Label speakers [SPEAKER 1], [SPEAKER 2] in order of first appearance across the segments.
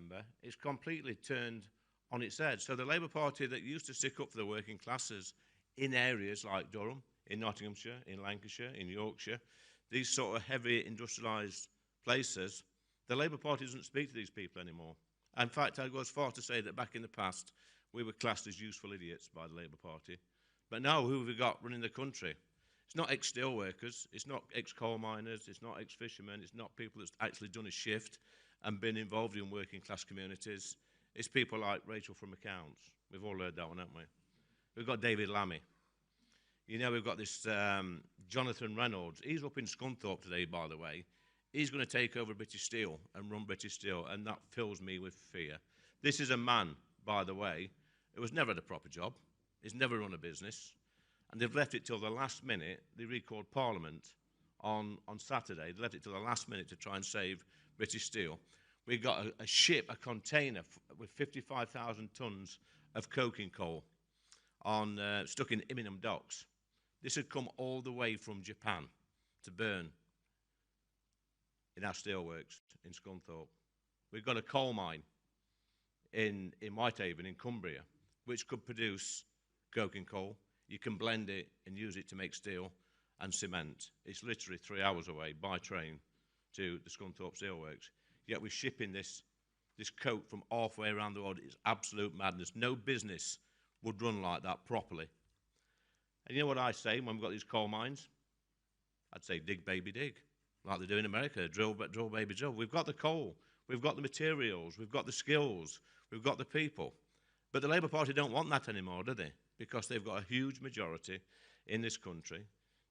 [SPEAKER 1] member, it's completely turned on its head. So the Labour Party that used to stick up for the working classes in areas like Durham, in Nottinghamshire, in Lancashire, in Yorkshire, these sort of heavy industrialised places, the Labour Party doesn't speak to these people anymore. In fact, I'd go as far to say that back in the past, we were classed as useful idiots by the Labour Party. But now, who have we got running the country? It's not ex-steel workers, it's not ex-coal miners, it's not ex-fishermen, it's not people that's actually done a shift and been involved in working class communities. It's people like Rachel from Accounts. We've all heard that one, haven't we? We've got David Lammy. You know, we've got this Jonathan Reynolds. He's up in Scunthorpe today, by the way. He's going to take over British Steel and run British Steel, and that fills me with fear. This is a man, by the way, who has never had a proper job. He's never run a business. And they've left it till the last minute. They recalled Parliament on Saturday. They left it till the last minute to try and save British Steel. We got a ship, a container with 55,000 tonnes of coking coal stuck in Immingham docks. This had come all the way from Japan to burn in our steelworks in Scunthorpe. We've got a coal mine in Whitehaven in Cumbria, which could produce coking coal. You can blend it and use it to make steel and cement. It's literally 3 hours away by train to the Scunthorpe Steelworks. Yet we're shipping this coke from halfway around the world. It's absolute madness. No business would run like that properly. And you know what I say when we've got these coal mines? I'd say dig, baby, dig, like they do in America. Drill, baby, drill. We've got the coal. We've got the materials. We've got the skills. We've got the people. But the Labour Party don't want that anymore, do they? Because they've got a huge majority in this country.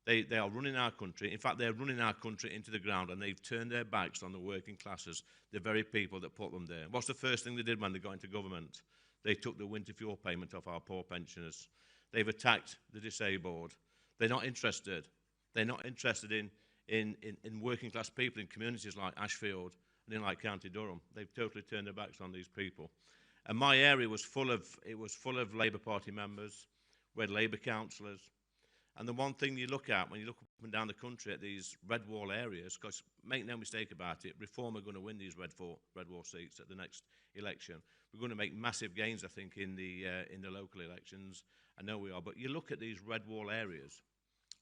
[SPEAKER 1] They are running our country. In fact, they're running our country into the ground, and they've turned their backs on the working classes, the very people that put them there. What's the first thing they did when they got into government? They took the winter fuel payment off our poor pensioners. They've attacked the disabled. They're not interested. They're not interested in working class people in communities like Ashfield and in like County Durham. They've totally turned their backs on these people. And my area was full of Labour Party members. We had Labour councillors. And the one thing you look at when you look up and down the country at these red wall areas, because make no mistake about it, Reform are going to win these red wall seats at the next election. We're going to make massive gains, I think, in the local elections. I know we are. But you look at these red wall areas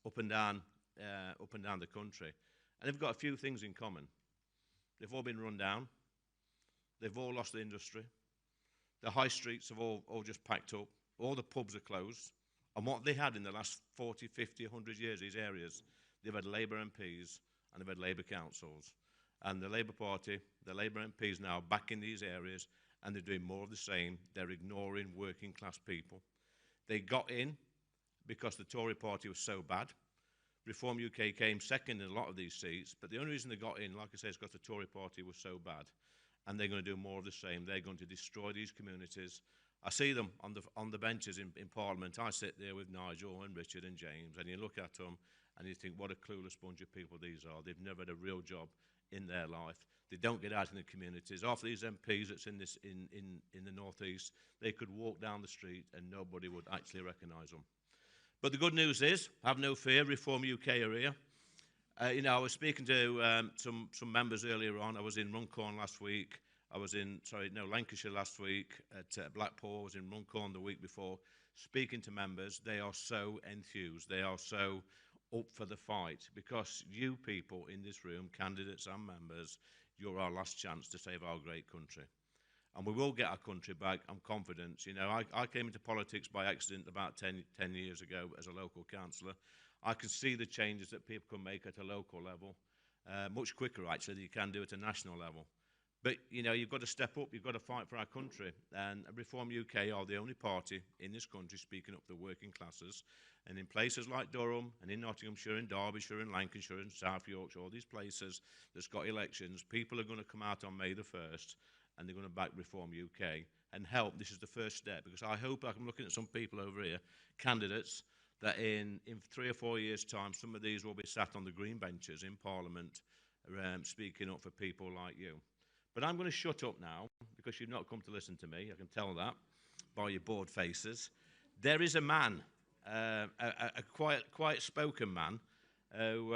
[SPEAKER 1] up and down the country, and they've got a few things in common. They've all been run down. They've all lost the industry. The high streets have all just packed up. All the pubs are closed. And what they had in the last 40, 50, 100 years, these areas, they've had Labour MPs and they've had Labour councils. And the Labour Party, the Labour MPs now back in these areas, and they're doing more of the same. They're ignoring working class people. They got in because the Tory party was so bad. Reform UK came second in a lot of these seats, but the only reason they got in, like I say, is because the Tory party was so bad. And they're going to do more of the same. They're going to destroy these communities. I see them on the benches in Parliament. I sit there with Nigel and Richard and James, and you look at them and you think, what a clueless bunch of people these are. They've never had a real job in their life. They don't get out in the communities. Half of these MPs that's in the northeast, they could walk down the street and nobody would actually recognise them. But the good news is, have no fear, Reform UK are here. You know, I was speaking to some members earlier on. I was in Runcorn last week. I was in, Lancashire last week at Blackpool. I was in Runcorn the week before, speaking to members. They are so enthused. They are so up for the fight, because you people in this room, candidates and members, you're our last chance to save our great country. And we will get our country back, I'm confident. You know, I came into politics by accident about 10 years ago as a local councillor. I can see the changes that people can make at a local level, much quicker, actually, than you can do at a national level. But, you know, you've got to step up. You've got to fight for our country. And Reform UK are the only party in this country speaking up for the working classes. And in places like Durham and in Nottinghamshire and Derbyshire and Lancashire and South Yorkshire, all these places that's got elections, people are going to come out on May the 1st and they're going to back Reform UK and help. This is the first step, because I hope, I'm looking at some people over here, candidates, that in 3 or 4 years' time, some of these will be sat on the green benches in Parliament speaking up for people like you. But I'm going to shut up now, because you've not come to listen to me. I can tell that by your bored faces. There is a man, a quiet-spoken man, who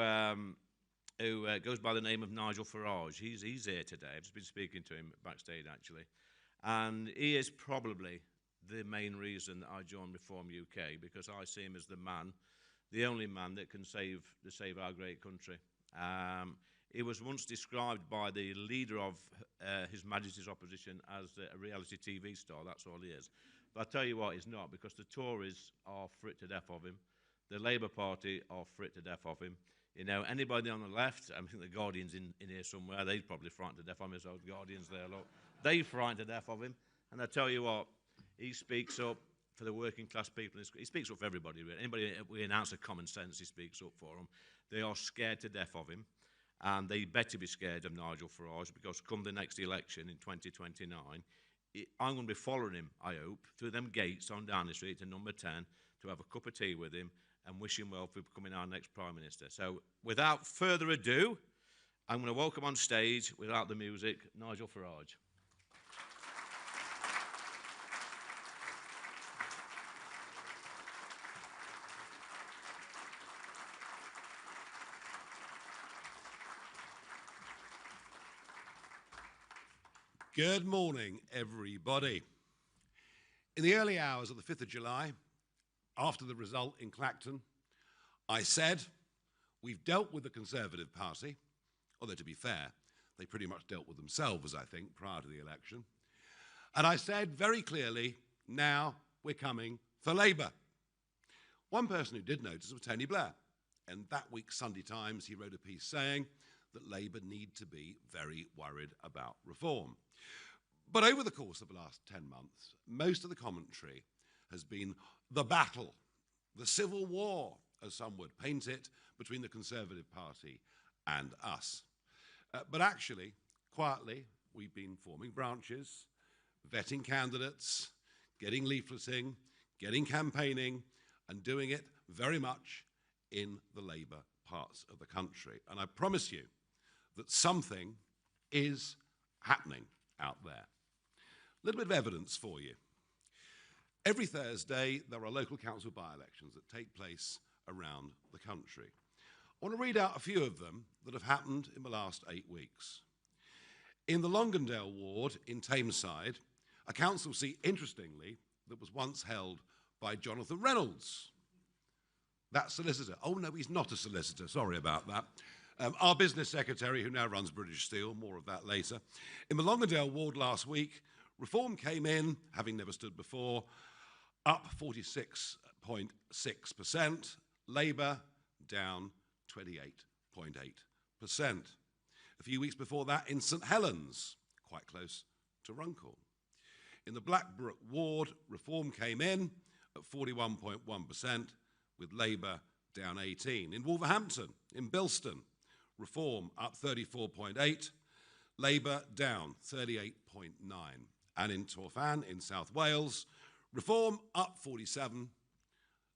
[SPEAKER 1] who goes by the name of Nigel Farage. He's here today. I've just been speaking to him backstage, actually. And he is probably the main reason that I joined Reform UK, because I see him as the man, the only man that can save our great country. He was once described by the leader of His Majesty's opposition as a reality TV star. That's all he is. But I tell you what, he's not, because the Tories are frit to death of him. The Labour Party are frit to death of him. You know, anybody on the left, I think the Guardian's in here somewhere, they'd probably frightened to death of him. There's old Guardians there, look. They frightened to death of him. And I tell you what, he speaks up for the working class people. He speaks up for everybody, really. Anybody with an ounce of common sense, he speaks up for them. They are scared to death of him. And they better be scared of Nigel Farage, because come the next election in 2029, I'm going to be following him, I hope, through them gates on Downing Street to number 10 to have a cup of tea with him and wish him well for becoming our next Prime Minister. So without further ado, I'm going to welcome on stage, without the music, Nigel Farage.
[SPEAKER 2] Good morning, everybody. In the early hours of the 5th of July, after the result in Clacton, I said, we've dealt with the Conservative Party, although to be fair, they pretty much dealt with themselves, I think, prior to the election. And I said very clearly, now we're coming for Labour. One person who did notice was Tony Blair. And that week's Sunday Times, he wrote a piece saying that Labour need to be very worried about reform. But over the course of the last 10 months, most of the commentary has been the battle, the civil war, as some would paint it, between the Conservative Party and us. But actually, quietly, we've been forming branches, vetting candidates, getting leafleting, getting campaigning, and doing it very much in the Labour parts of the country. And I promise you that something is happening out there. A little bit of evidence for you. Every Thursday, there are local council by-elections that take place around the country. I want to read out a few of them that have happened in the last 8 weeks. In the Longondale ward in Tameside, a council seat, interestingly, that was once held by Jonathan Reynolds. That solicitor. Oh, no, he's not a solicitor. Sorry about that. Our business secretary, who now runs British Steel, more of that later. In the Longondale ward last week, Reform came in, having never stood before, up 46.6%, Labour down 28.8%. A few weeks before that, in St Helens, quite close to Runcorn. In the Blackbrook ward, Reform came in at 41.1%, with Labour down 18%. In Wolverhampton, in Bilston, Reform up 34.8%, Labour down 38.9%. And in Torfan, in South Wales, Reform up 47%,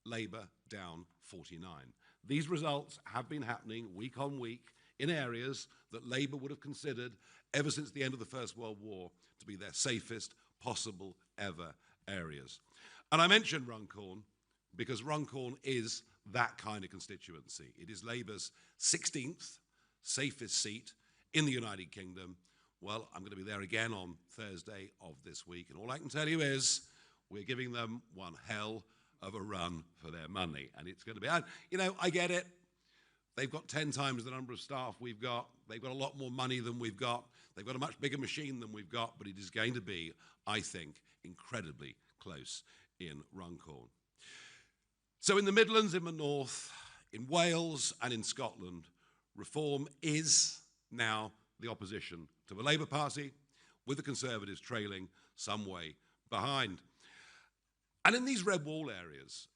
[SPEAKER 2] Labour down 49%. These results have been happening week on week in areas that Labour would have considered ever since the end of the First World War to be their safest possible ever areas. And I mentioned Runcorn because Runcorn is that kind of constituency. It is Labour's 16th safest seat in the United Kingdom. Well, I'm going to be there again on Thursday of this week, and all I can tell you is we're giving them one hell of a run for their money, and it's going to be, you know, I get it. They've got 10 times the number of staff we've got. They've got a lot more money than we've got. They've got a much bigger machine than we've got, but it is going to be, I think, incredibly close in Runcorn. So in the Midlands, in the north, in Wales and in Scotland, Reform is now the opposition to the Labour Party, with the Conservatives trailing some way behind. And in these red wall areas,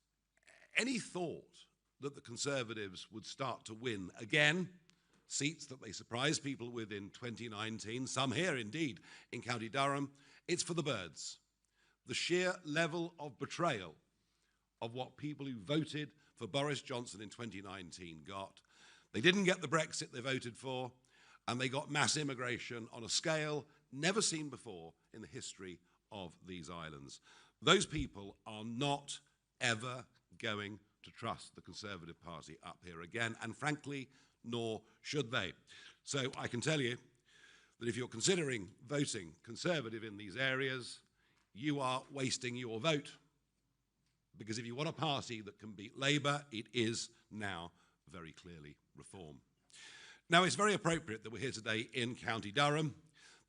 [SPEAKER 2] any thought that the Conservatives would start to win again seats that they surprised people with in 2019, some here indeed in County Durham, it's for the birds. The sheer level of betrayal of what people who voted for Boris Johnson in 2019 got. They didn't get the Brexit they voted for, and they got mass immigration on a scale never seen before in the history of these islands. Those people are not ever going to trust the Conservative Party up here again, and frankly, nor should they. So I can tell you that if you're considering voting Conservative in these areas, you are wasting your vote. Because if you want a party that can beat Labour, it is now very clearly Reform. Now, it's very appropriate that we're here today in County Durham,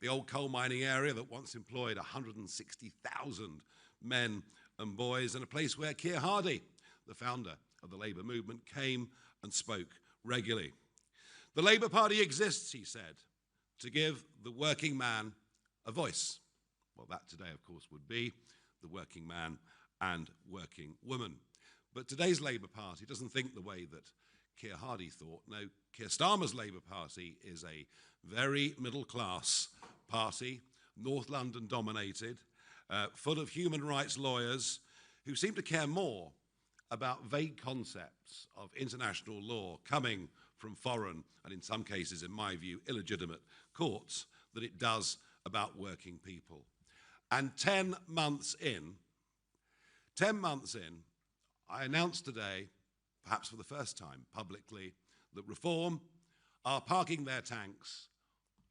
[SPEAKER 2] the old coal mining area that once employed 160,000 men and boys, and a place where Keir Hardie, the founder of the Labour movement, came and spoke regularly. The Labour Party exists, he said, to give the working man a voice. Well, that today, of course, would be the working man and working woman. But today's Labour Party doesn't think the way that Keir Hardie thought. No, Keir Starmer's Labour Party is a very middle-class party, North London dominated, full of human rights lawyers who seem to care more about vague concepts of international law coming from foreign and, in some cases, in my view, illegitimate courts than it does about working people. And 10 months in, I announced today, perhaps for the first time publicly, that Reform are parking their tanks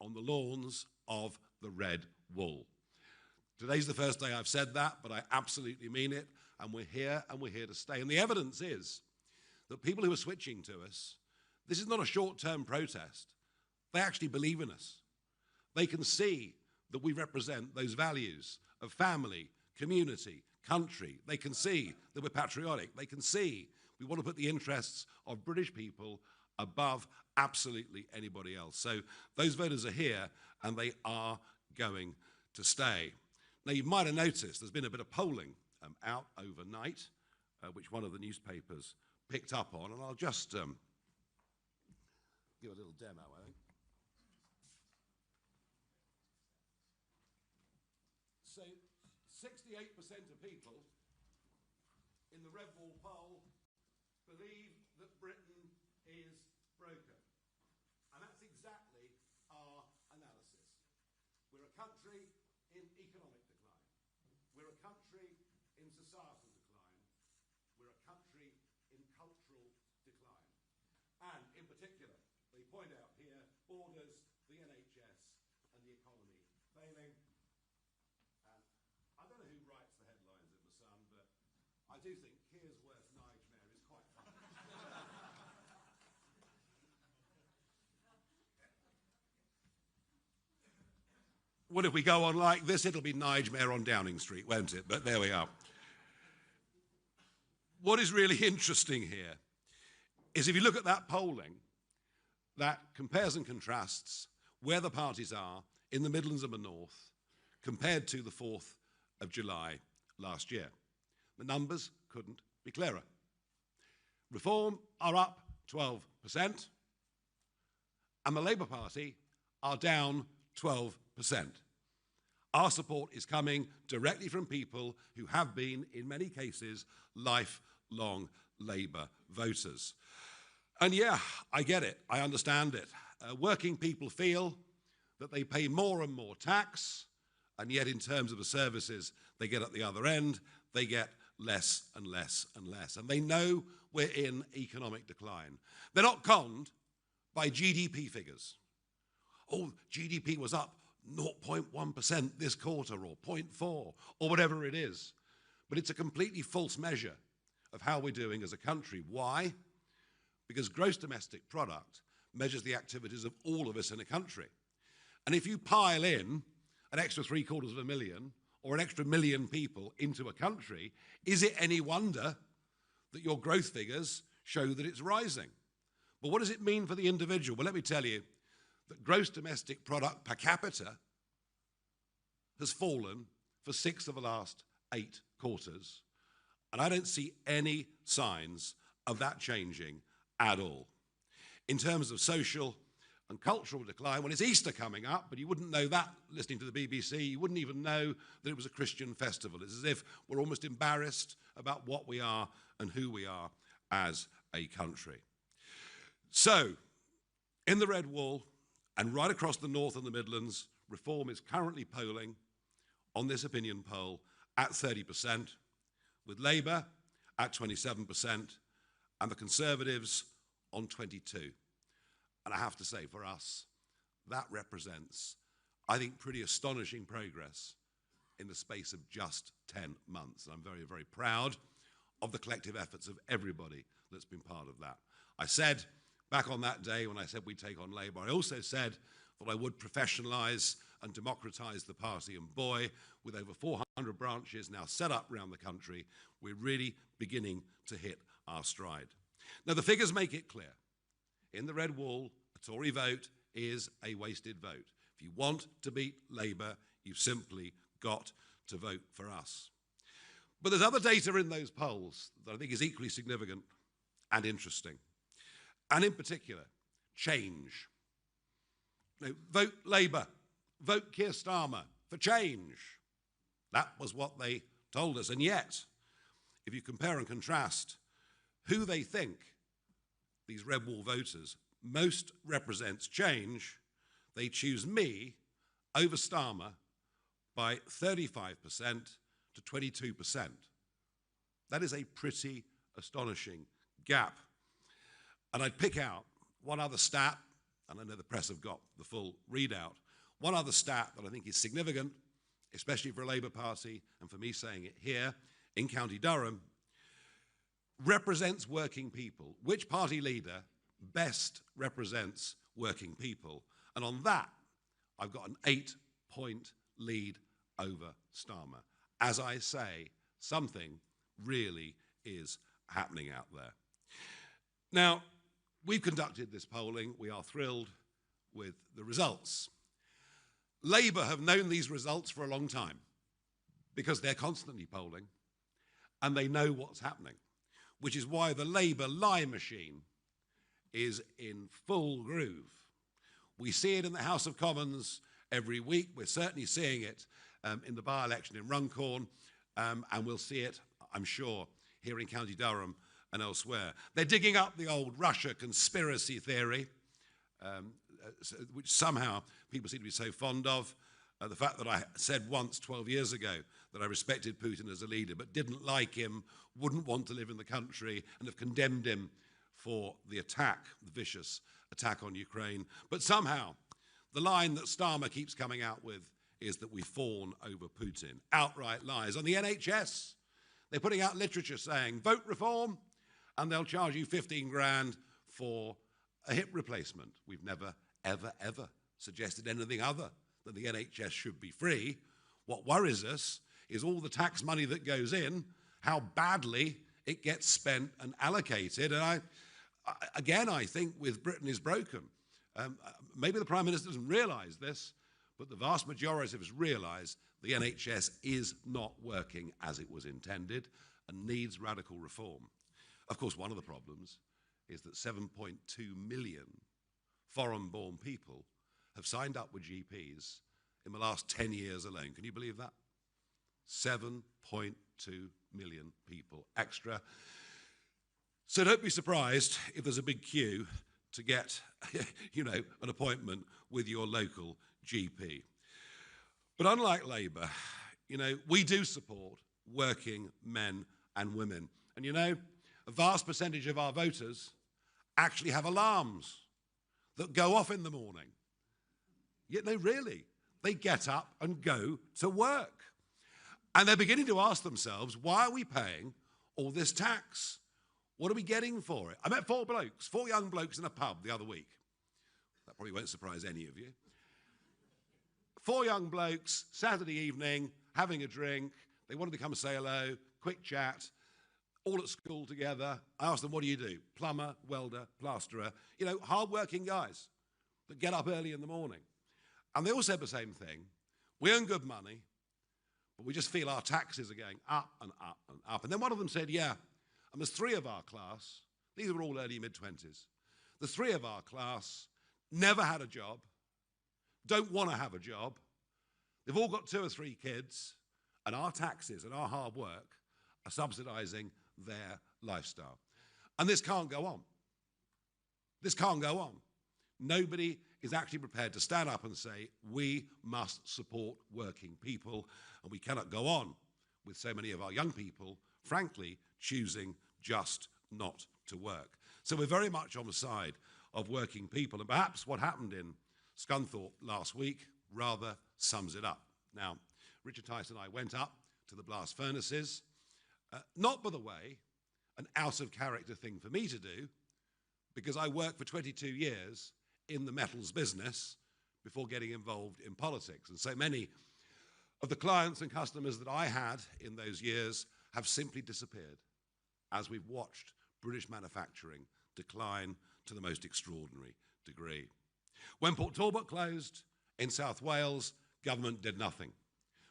[SPEAKER 2] on the lawns of the Red Wall. Today's the first day I've said that, but I absolutely mean it, and we're here to stay. And the evidence is that people who are switching to us, this is not a short-term protest. They actually believe in us. They can see that we represent those values of family, community, country. They can see that we're patriotic. They can see we want to put the interests of British people above absolutely anybody else. So those voters are here, and they are going to stay. Now, you might have noticed there's been a bit of polling out overnight, which one of the newspapers picked up on, and I'll just give a little demo, I think. So 68% of people in the Red Wall poll believe that Britain is broken. And that's exactly our analysis. We're a country in economic decline. We're a country in societal decline. We're a country in cultural decline. And in particular, they point out here, borders, the NHS, and the economy failing. And I don't know who writes the headlines in The Sun, but I do think Keir's worst nightmare is quite funny. Well, if we go on like this, it'll be Nightmare on Downing Street, won't it? But there we are. What is really interesting here is if you look at that polling, that compares and contrasts where the parties are in the Midlands and the North compared to the 4th of July last year. The numbers couldn't be clearer. Reform are up 12%, and the Labour Party are down 12%. Our support is coming directly from people who have been, in many cases, lifelong Labour voters. And yeah, I get it, I understand it. Working people feel that they pay more and more tax, and yet in terms of the services they get at the other end, they get less and less and less. And they know we're in economic decline. They're not conned by GDP figures. Oh, GDP was up 0.1% this quarter, or 0.4, or whatever it is. But it's a completely false measure of how we're doing as a country. Why? Because gross domestic product measures the activities of all of us in a country. And if you pile in an extra 750,000 or an extra 1 million people into a country, is it any wonder that your growth figures show that it's rising? But what does it mean for the individual? Well, let me tell you that gross domestic product per capita has fallen for 6 of the last 8 quarters, and I don't see any signs of that changing at all. In terms of social and cultural decline, well, it's Easter coming up, but you wouldn't know that listening to the BBC. You wouldn't even know that it was a Christian festival. It's as if we're almost embarrassed about what we are and who we are as a country. So, in the Red Wall and right across the North and the Midlands, Reform is currently polling on this opinion poll at 30%, with Labour at 27%, and the Conservatives on 22%. And I have to say, for us, that represents, I think, pretty astonishing progress in the space of just 10 months. And I'm very, very proud of the collective efforts of everybody that's been part of that. I said back on that day when I said we'd take on Labour, I also said that I would professionalise and democratise the party. And boy, with over 400 branches now set up around the country, we're really beginning to hit our stride. Now, the figures make it clear. In the Red Wall, a Tory vote is a wasted vote. If you want to beat Labour, you've simply got to vote for us. But there's other data in those polls that I think is equally significant and interesting. And in particular, change. You know, vote Labour, vote Keir Starmer for change. That was what they told us. And yet, if you compare and contrast who they think, these Red Wall voters, most represents change, they choose me over Starmer by 35% to 22%. That is a pretty astonishing gap. And I'd pick out one other stat, and I know the press have got the full readout, one other stat that I think is significant, especially for a Labour Party, and for me saying it here, in County Durham, represents working people. Which party leader best represents working people? And on that, I've got an 8-point lead over Starmer. As I say, something really is happening out there. Now, we've conducted this polling. We are thrilled with the results. Labour have known these results for a long time because they're constantly polling and they know what's happening, which is why the Labour lie machine is in full groove. We see it in the House of Commons every week. We're certainly seeing it in the by-election in Runcorn, and we'll see it, I'm sure, here in County Durham and elsewhere. They're digging up the old Russia conspiracy theory, which somehow people seem to be so fond of. The fact that I said once 12 years ago that I respected Putin as a leader but didn't like him, wouldn't want to live in the country, and have condemned him for the attack, the vicious attack on Ukraine. But somehow, the line that Starmer keeps coming out with is that we fawn over Putin. Outright lies. On the NHS, they're putting out literature saying, vote reform, and they'll charge you 15 grand for a hip replacement. We've never, ever, ever suggested anything other than the NHS should be free. What worries us is all the tax money that goes in, how badly it gets spent and allocated. And I think with Britain is broken. Maybe the Prime Minister doesn't realise this, but the vast majority of us realise the NHS is not working as it was intended and needs radical reform. Of course, one of the problems is that 7.2 million foreign-born people have signed up with GPs in the last 10 years alone. Can you believe that? 7.2 million people extra. So don't be surprised if there's a big queue to get, an appointment with your local GP. But unlike Labour, we do support working men and women. And a vast percentage of our voters actually have alarms that go off in the morning. Yet no, really, they get up and go to work. And they're beginning to ask themselves, why are we paying all this tax? What are we getting for it? I met four young blokes in a pub the other week. That probably won't surprise any of you. Four young blokes, Saturday evening, having a drink. They wanted to come say hello, quick chat, all at school together. I asked them, what do you do? Plumber, welder, plasterer. Hard-working guys that get up early in the morning. And they all said the same thing. We earn good money, but we just feel our taxes are going up and up and up. And then one of them said, yeah, and there's three of our class, these were all early mid-20s, the three of our class never had a job, don't want to have a job, they've all got 2 or 3 kids, and our taxes and our hard work are subsidising their lifestyle. And this can't go on. This can't go on. Nobody is actually prepared to stand up and say, we must support working people, and we cannot go on with so many of our young people, frankly, choosing just not to work. So we're very much on the side of working people. And perhaps what happened in Scunthorpe last week rather sums it up. Now, Richard Tice and I went up to the blast furnaces, not, by the way, an out-of-character thing for me to do, because I worked for 22 years in the metals business before getting involved in politics. And so many of the clients and customers that I had in those years have simply disappeared as we've watched British manufacturing decline to the most extraordinary degree. When Port Talbot closed in South Wales, government did nothing.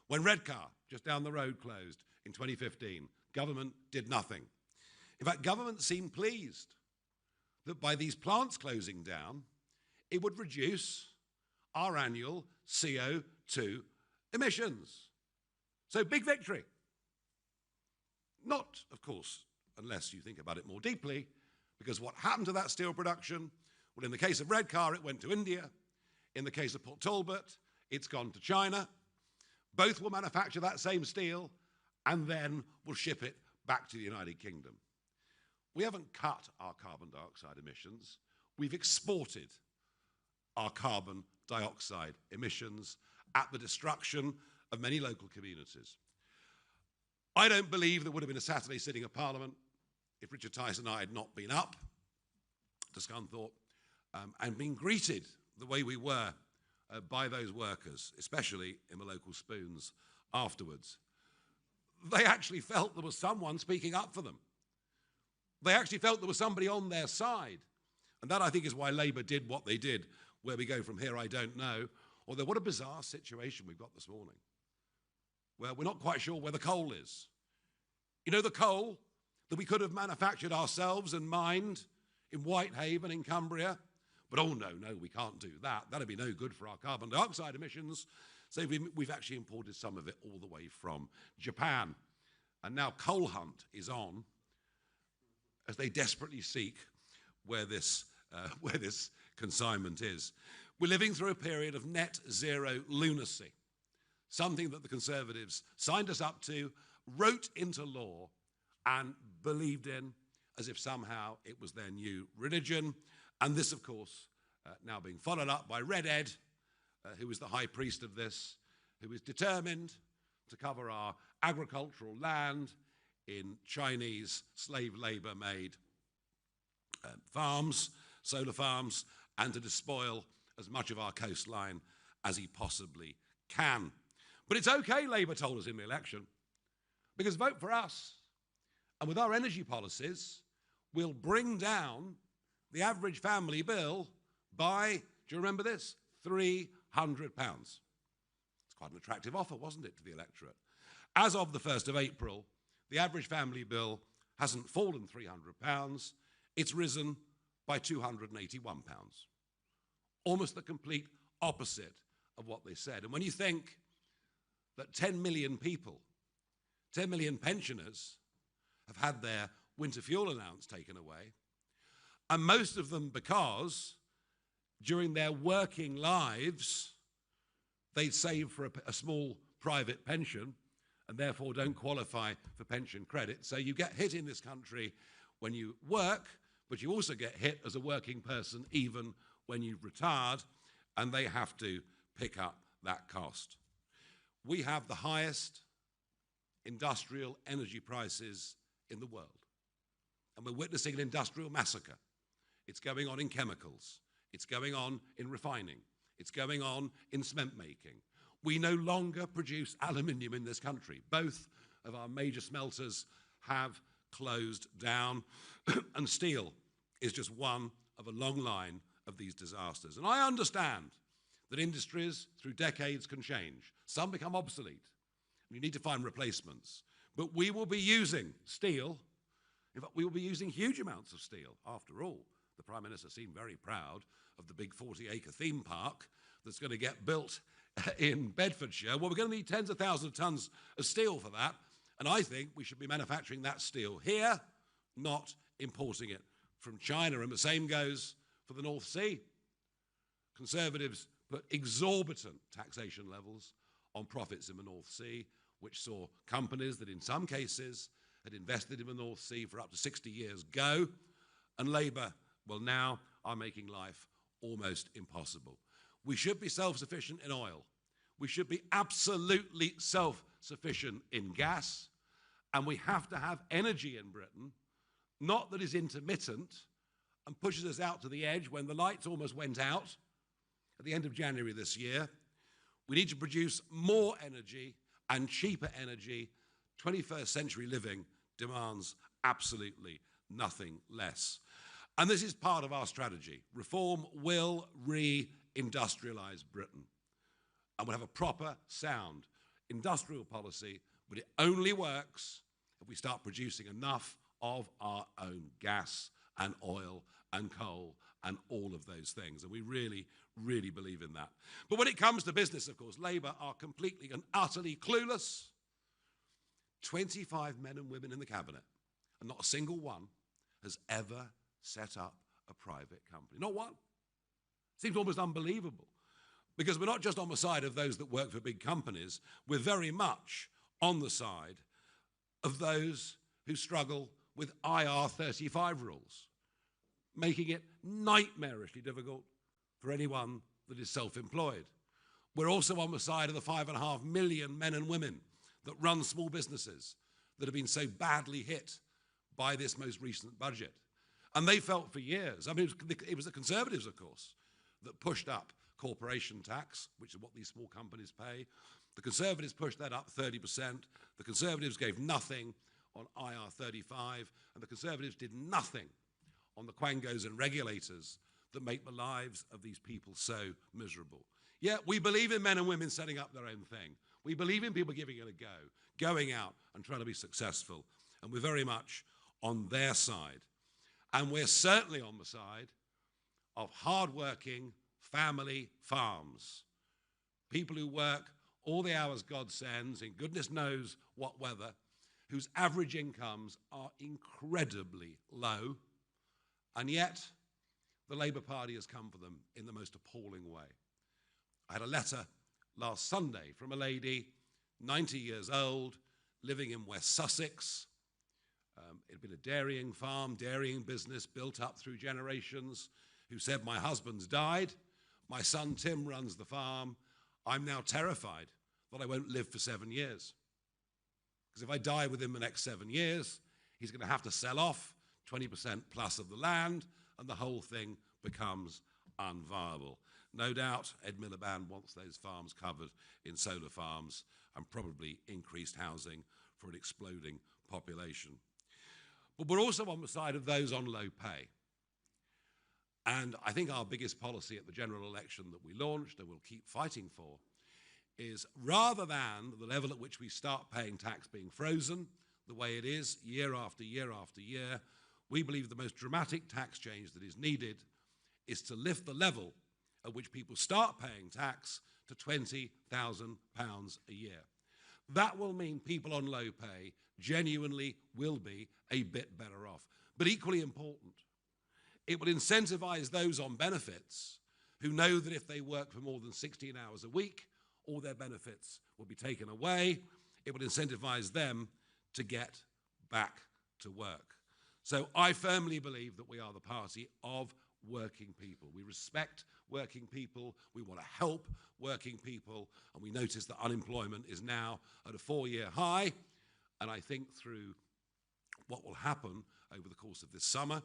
[SPEAKER 2] When Redcar, just down the road, closed in 2015, government did nothing. In fact, government seemed pleased that by these plants closing down, it would reduce our annual CO2 emissions. So big victory. Not, of course, unless you think about it more deeply, because what happened to that steel production? Well, in the case of Redcar, it went to India. In the case of Port Talbot, it's gone to China. Both will manufacture that same steel and then will ship it back to the United Kingdom. We haven't cut our carbon dioxide emissions. We've exported our carbon dioxide emissions at the destruction of many local communities. I don't believe there would have been a Saturday sitting of Parliament if Richard Tice and I had not been up to Scunthorpe and been greeted the way we were by those workers, especially in the local spoons afterwards. They actually felt there was someone speaking up for them. They actually felt there was somebody on their side. And that, I think, is why Labour did what they did. Where we go from here, I don't know. Although what a bizarre situation we've got this morning, where we're not quite sure where the coal is. You know, the coal that we could have manufactured ourselves and mined in Whitehaven in Cumbria. But oh no, we can't do that. That'd be no good for our carbon dioxide emissions. So we've actually imported some of it all the way from Japan. And now Coal Hunt is on as they desperately seek where this consignment is. We're living through a period of net zero lunacy, something that the Conservatives signed us up to, wrote into law, and believed in as if somehow it was their new religion. And this, of course, now being followed up by Red Ed, who is the high priest of this, who is determined to cover our agricultural land in Chinese slave labor-made farms, solar farms, and to despoil as much of our coastline as he possibly can. But it's okay, Labour told us in the election, because vote for us, and with our energy policies, we'll bring down the average family bill by, do you remember this? £300. It's quite an attractive offer, wasn't it, to the electorate? As of the 1st of April, the average family bill hasn't fallen £300, it's risen by £281. Almost the complete opposite of what they said. And when you think that 10 million people, 10 million pensioners have had their winter fuel allowance taken away, and most of them because during their working lives they'd saved for a small private pension and therefore don't qualify for pension credit. So you get hit in this country when you work, but you also get hit as a working person even when you've retired, and they have to pick up that cost. We have the highest industrial energy prices in the world, and we're witnessing an industrial massacre. It's going on in chemicals. It's going on in refining. It's going on in cement making. We no longer produce aluminium in this country. Both of our major smelters have closed down, and steel is just one of a long line of these disasters. And I understand that industries through decades can change. Some become obsolete, and you need to find replacements. But we will be using steel. In fact, we will be using huge amounts of steel. After all, the Prime Minister seemed very proud of the big 40-acre theme park that's going to get built in Bedfordshire. Well, we're going to need tens of thousands of tons of steel for that, and I think we should be manufacturing that steel here, not importing it from China. And the same goes for the North Sea. Conservatives put exorbitant taxation levels on profits in the North Sea, which saw companies that in some cases had invested in the North Sea for up to 60 years go. And Labour, well now, are making life almost impossible. We should be self-sufficient in oil. We should be absolutely self-sufficient in gas. And we have to have energy in Britain, not that is intermittent and pushes us out to the edge when the lights almost went out at the end of January this year. We need to produce more energy and cheaper energy. 21st century living demands absolutely nothing less. And this is part of our strategy. Reform will re-industrialise Britain. And we'll have a proper, sound industrial policy, but it only works if we start producing enough of our own gas and oil and coal and all of those things. And we really, really believe in that. But when it comes to business, of course, Labour are completely and utterly clueless. 25 men and women in the cabinet, and not a single one has ever set up a private company. Not one. Seems almost unbelievable. Because we're not just on the side of those that work for big companies, we're very much on the side of those who struggle with IR35 rules, making it nightmarishly difficult for anyone that is self-employed. We're also on the side of the 5.5 million men and women that run small businesses that have been so badly hit by this most recent budget. And they felt for years, I mean, it was the Conservatives, of course, that pushed up corporation tax, which is what these small companies pay. The Conservatives pushed that up 30%. The Conservatives gave nothing on IR35, and the Conservatives did nothing on the quangos and regulators that make the lives of these people so miserable. Yeah, we believe in men and women setting up their own thing. We believe in people giving it a go, going out and trying to be successful, and we're very much on their side. And we're certainly on the side of hard-working family farms, people who work all the hours God sends in goodness knows what weather, whose average incomes are incredibly low, and yet the Labour Party has come for them in the most appalling way. I had a letter last Sunday from a lady, 90 years old, living in West Sussex. It had been a dairying farm, dairying business built up through generations, who said, my husband's died, my son Tim runs the farm, I'm now terrified that I won't live for 7 years. Because if I die within the next 7 years, he's going to have to sell off 20% plus of the land, and the whole thing becomes unviable. No doubt Ed Miliband wants those farms covered in solar farms and probably increased housing for an exploding population. But we're also on the side of those on low pay. And I think our biggest policy at the general election that we launched and we'll keep fighting for is, rather than the level at which we start paying tax being frozen, the way it is year after year after year, we believe the most dramatic tax change that is needed is to lift the level at which people start paying tax to £20,000 a year. That will mean people on low pay genuinely will be a bit better off. But equally important, it will incentivize those on benefits who know that if they work for more than 16 hours a week, all their benefits will be taken away. It will incentivize them to get back to work. So I firmly believe that we are the party of working people. We respect working people, we want to help working people, and we notice that unemployment is now at a 4-year high. And I think through what will happen over the course of this summer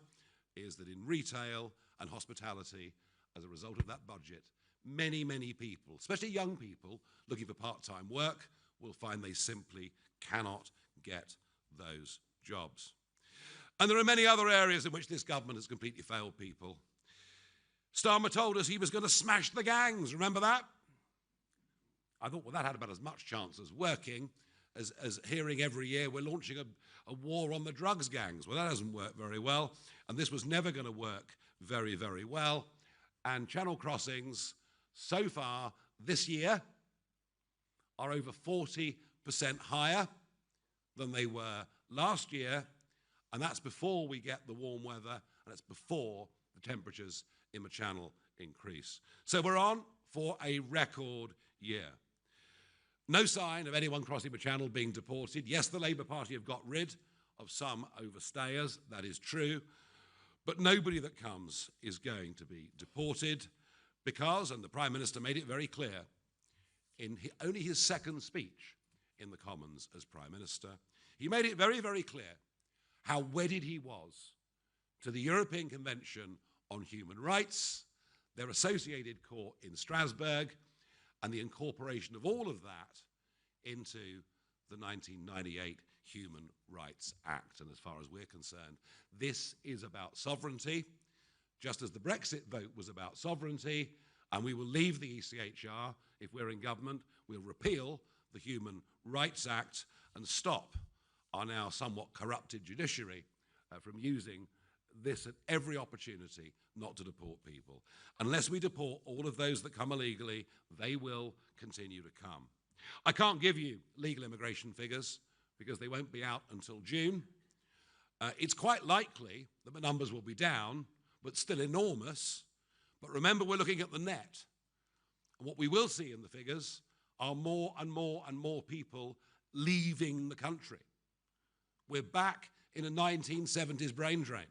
[SPEAKER 2] is that in retail and hospitality, as a result of that budget, many, many people, especially young people looking for part-time work, will find they simply cannot get those jobs. And there are many other areas in which this government has completely failed people. Starmer told us he was going to smash the gangs. Remember that? I thought, well, that had about as much chance as working as hearing every year we're launching a war on the drugs gangs. Well, that hasn't worked very well, and this was never going to work very, very well. And channel crossings, so far this year, are over 40% higher than they were last year, and that's before we get the warm weather, and it's before the temperatures in the channel increase. So we're on for a record year. No sign of anyone crossing the channel being deported. Yes, the Labour Party have got rid of some overstayers, that is true, But nobody that comes is going to be deported because, and the Prime Minister made it very clear, in only his second speech in the Commons as Prime Minister, he made it very, very clear how wedded he was to the European Convention on Human Rights, their associated court in Strasbourg, and the incorporation of all of that into the 1998 Human Rights Act. And as far as we're concerned, this is about sovereignty, just as the Brexit vote was about sovereignty, and we will leave the ECHR if we're in government. We'll repeal the Human Rights Act and stop our now somewhat corrupted judiciary from using this at every opportunity not to deport people. Unless we deport all of those that come illegally, they will continue to come. I can't give you legal immigration figures because they won't be out until June. It's quite likely that the numbers will be down, but still enormous. But remember, we're looking at the net. And what we will see in the figures are more and more and more people leaving the country. We're back in a 1970s brain drain.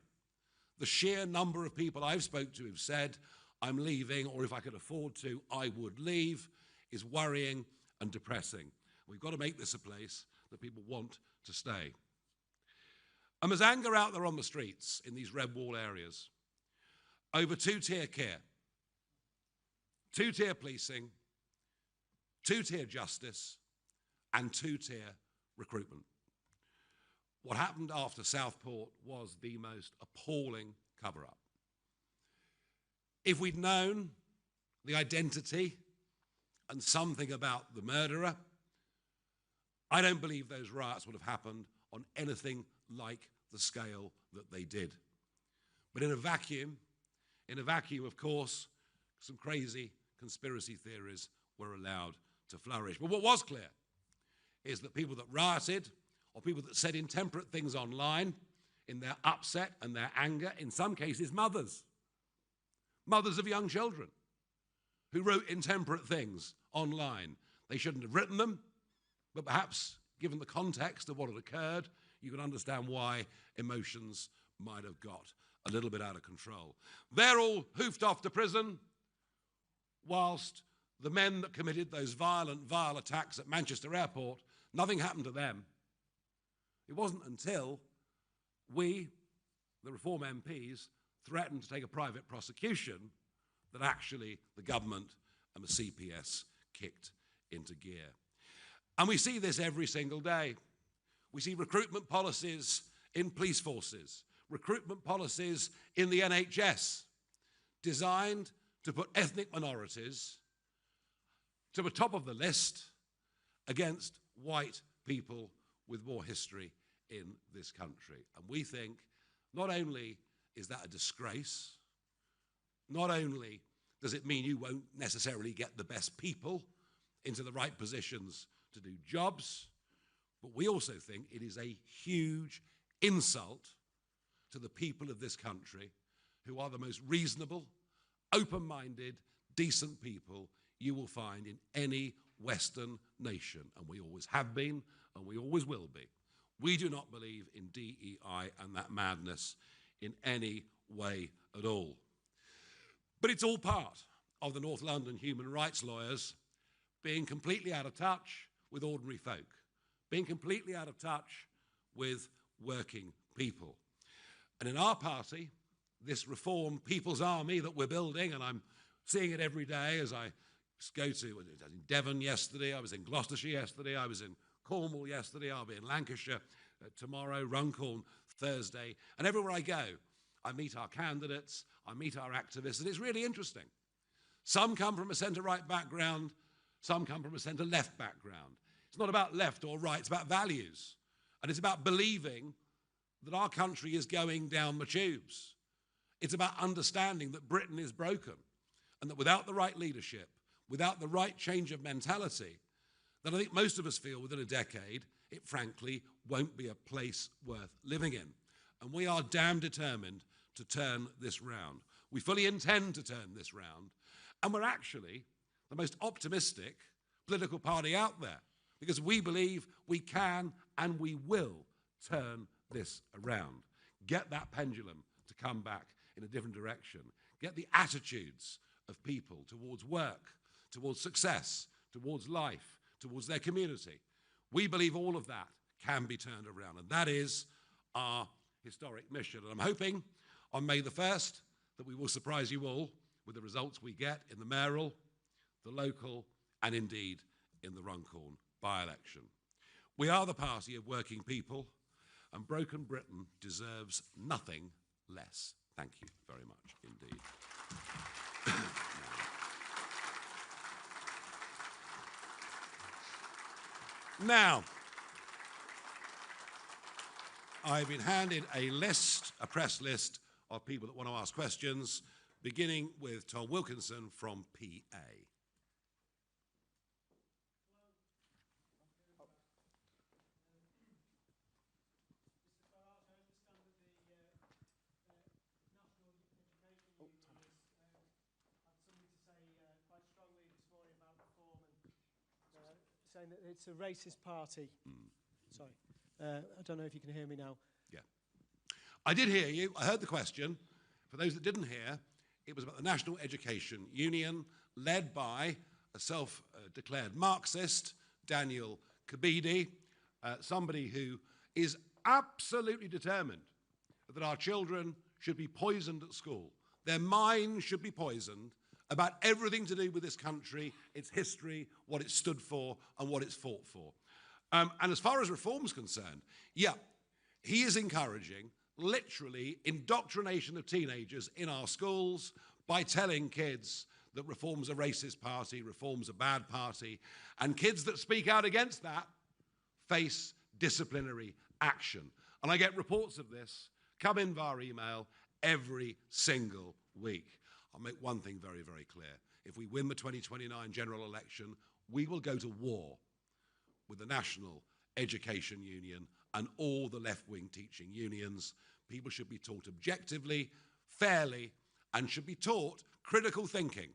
[SPEAKER 2] The sheer number of people I've spoke to who've said, I'm leaving, or if I could afford to, I would leave, is worrying and depressing. We've got to make this a place that people want to stay. And there's anger out there on the streets in these red wall areas over two-tier care, two-tier policing, two-tier justice, and two-tier recruitment. What happened after Southport was the most appalling cover-up. If we'd known the identity and something about the murderer, I don't believe those riots would have happened on anything like the scale that they did. But in a vacuum, of course, some crazy conspiracy theories were allowed to flourish. But what was clear is that people that rioted, or people that said intemperate things online in their upset and their anger, in some cases mothers of young children who wrote intemperate things online. They shouldn't have written them, but perhaps given the context of what had occurred, you can understand why emotions might have got a little bit out of control. They're all hoofed off to prison, whilst the men that committed those vile attacks at Manchester Airport, nothing happened to them. It wasn't until we, the Reform MPs, threatened to take a private prosecution that actually the government and the CPS kicked into gear. And we see this every single day. We see recruitment policies in police forces, recruitment policies in the NHS, designed to put ethnic minorities to the top of the list against white people with more history in this country. And we think not only is that a disgrace, not only does it mean you won't necessarily get the best people into the right positions to do jobs, but we also think it is a huge insult to the people of this country who are the most reasonable, open-minded, decent people you will find in any Western nation. And we always have been, and we always will be. We do not believe in DEI and that madness in any way at all. But it's all part of the North London human rights lawyers being completely out of touch with ordinary folk, being completely out of touch with working people. And in our party, this Reform People's Army that we're building, and I'm seeing it every day as I go to, I was in Devon yesterday, I was in Gloucestershire yesterday, I was in Cornwall yesterday, I'll be in Lancashire tomorrow, Runcorn Thursday, and everywhere I go, I meet our candidates, I meet our activists, and it's really interesting. Some come from a centre-right background, some come from a centre-left background. It's not about left or right, it's about values. And it's about believing that our country is going down the tubes. It's about understanding that Britain is broken and that without the right leadership, without the right change of mentality, that I think most of us feel within a decade, it frankly won't be a place worth living in. And we are damn determined to turn this round. We fully intend to turn this round, and we're actually the most optimistic political party out there because we believe we can and we will turn this around. Get that pendulum to come back in a different direction. Get the attitudes of people towards work, towards success, towards life, towards their community. We believe all of that can be turned around, and that is our historic mission. And I'm hoping on May the 1st that we will surprise you all with the results we get in the mayoral, the local, and indeed in the Runcorn by-election. We are the party of working people, and Broken Britain deserves nothing less. Thank you very much indeed. Now, I've been handed a list, a press list of people that want to ask questions, beginning with Tom Wilkinson from PA.
[SPEAKER 3] Saying that it's a racist party. Sorry. I don't know if you can hear me now.
[SPEAKER 2] Yeah. I did hear you. I heard the question. For those that didn't hear, it was about the National Education Union, led by a self-declared Marxist, Daniel Kabidi, somebody who is absolutely determined that our children should be poisoned at school. Their minds should be poisoned about everything to do with this country, its history, what it stood for, and what it's fought for. And as far as reform's concerned, yeah, he is encouraging literally indoctrination of teenagers in our schools by telling kids that reform's a racist party, reform's a bad party, and kids that speak out against that face disciplinary action. And I get reports of this come in via email every single week. I'll make one thing very, very clear. If we win the 2029 general election, we will go to war with the National Education Union and all the left-wing teaching unions. People should be taught objectively, fairly, and should be taught critical thinking,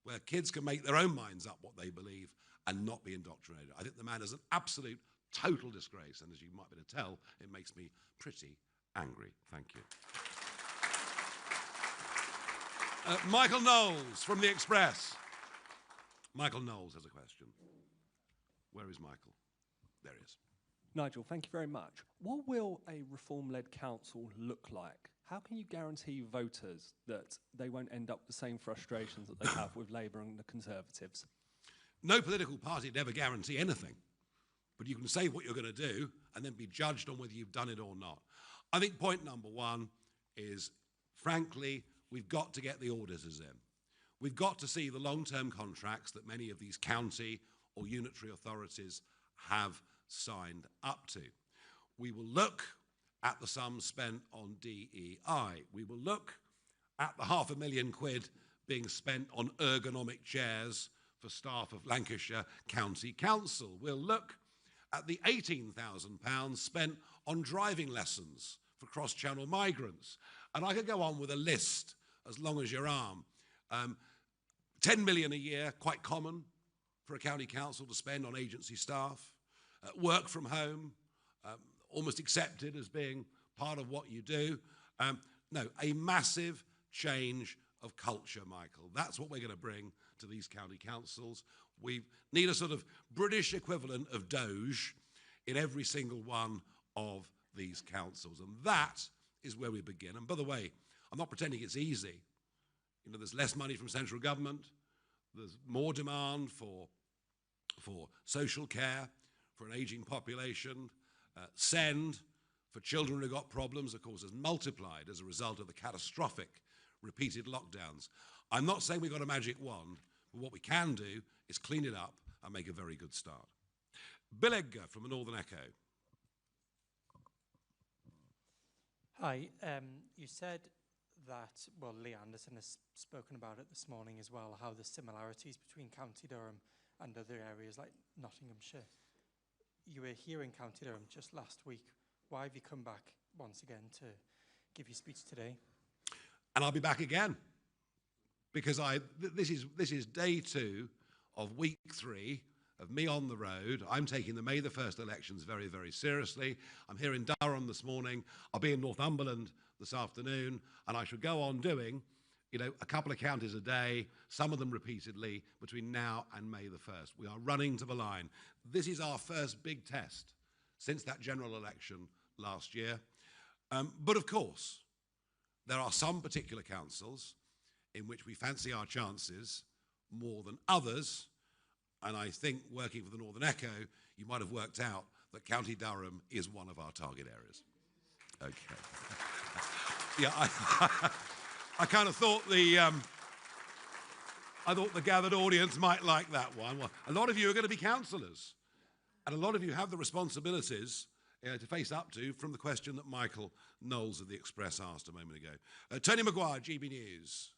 [SPEAKER 2] where kids can make their own minds up what they believe and not be indoctrinated. I think the man is an absolute, total disgrace, and as you might be able to tell, it makes me pretty angry. Thank you. Michael Knowles from The Express. Michael Knowles has a question. Where is Michael? There he is.
[SPEAKER 4] Nigel, thank you very much. What will a reform-led council look like? How can you guarantee voters that they won't end up with the same frustrations that they have with Labour and the Conservatives?
[SPEAKER 2] No political party would ever guarantee anything, but you can say what you're going to do and then be judged on whether you've done it or not. I think point number one is, frankly, we've got to get the auditors in. We've got to see the long-term contracts that many of these county or unitary authorities have signed up to. We will look at the sums spent on DEI. We will look at the £500,000 being spent on ergonomic chairs for staff of Lancashire County Council. We'll look at the £18,000 spent on driving lessons for cross-channel migrants. And I could go on with a list as long as your arm. 10 million a year, quite common for a county council to spend on agency staff. Work from home, almost accepted as being part of what you do. No, a massive change of culture, Michael. That's what we're going to bring to these county councils. We need a sort of British equivalent of Doge in every single one of these councils. And that is where we begin. And by the way, I'm not pretending it's easy. You know, there's less money from central government. There's more demand for social care, for an ageing population. SEND for children who got problems, of course, has multiplied as a result of the catastrophic repeated lockdowns. I'm not saying we've got a magic wand, but what we can do is clean it up and make a very good start. Bill Edgar from the Northern Echo.
[SPEAKER 5] Hi, you said that, well, Lee Anderson has spoken about it this morning as well, how there's similarities between County Durham and other areas like Nottinghamshire. You were here in County Durham just last week. Why have you come back once again to give your speech today?
[SPEAKER 2] And I'll be back again, because this is day 2 of week 3 of me on the road. I'm taking the May the 1st elections very, very seriously. I'm here in Durham this morning. I'll be in Northumberland this afternoon, and I shall go on doing, you know, a couple of counties a day, some of them repeatedly, between now and May the 1st. We are running to the line. This is our first big test since that general election last year. But of course, there are some particular councils in which we fancy our chances more than others. And I think, working for the Northern Echo, you might have worked out that County Durham is one of our target areas. Okay. Yeah, I kind of thought the gathered audience might like that one. Well, a lot of you are going to be councillors, and a lot of you have the responsibilities to face up to from the question that Michael Knowles of the Express asked a moment ago. Tony Maguire, GB News.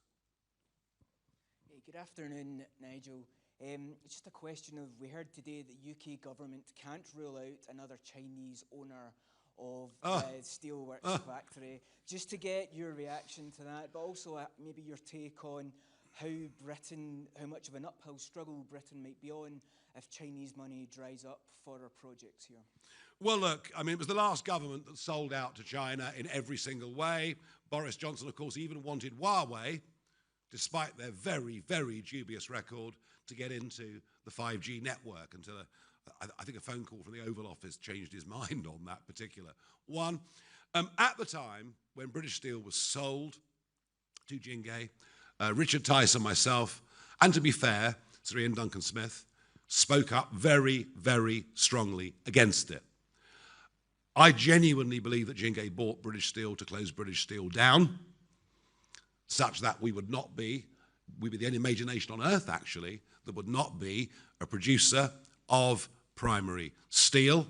[SPEAKER 6] Good afternoon, Nigel. It's just a question of, we heard today that the UK government can't rule out another Chinese owner of the steelworks factory. Just to get your reaction to that, but also maybe your take on how much of an uphill struggle Britain might be on if Chinese money dries up for our projects here.
[SPEAKER 2] Well, look, I mean, it was the last government that sold out to China in every single way. Boris Johnson, of course, even wanted Huawei, despite their very, very dubious record, to get into the 5G network until I think a phone call from the Oval Office changed his mind on that particular one. At the time when British Steel was sold to Jinghe, Richard Tice and myself, and to be fair, Sir Ian Duncan Smith, spoke up very, very strongly against it. I genuinely believe that Jinghe bought British Steel to close British Steel down, such that we'd be the only major nation on earth, actually, that would not be a producer of primary steel.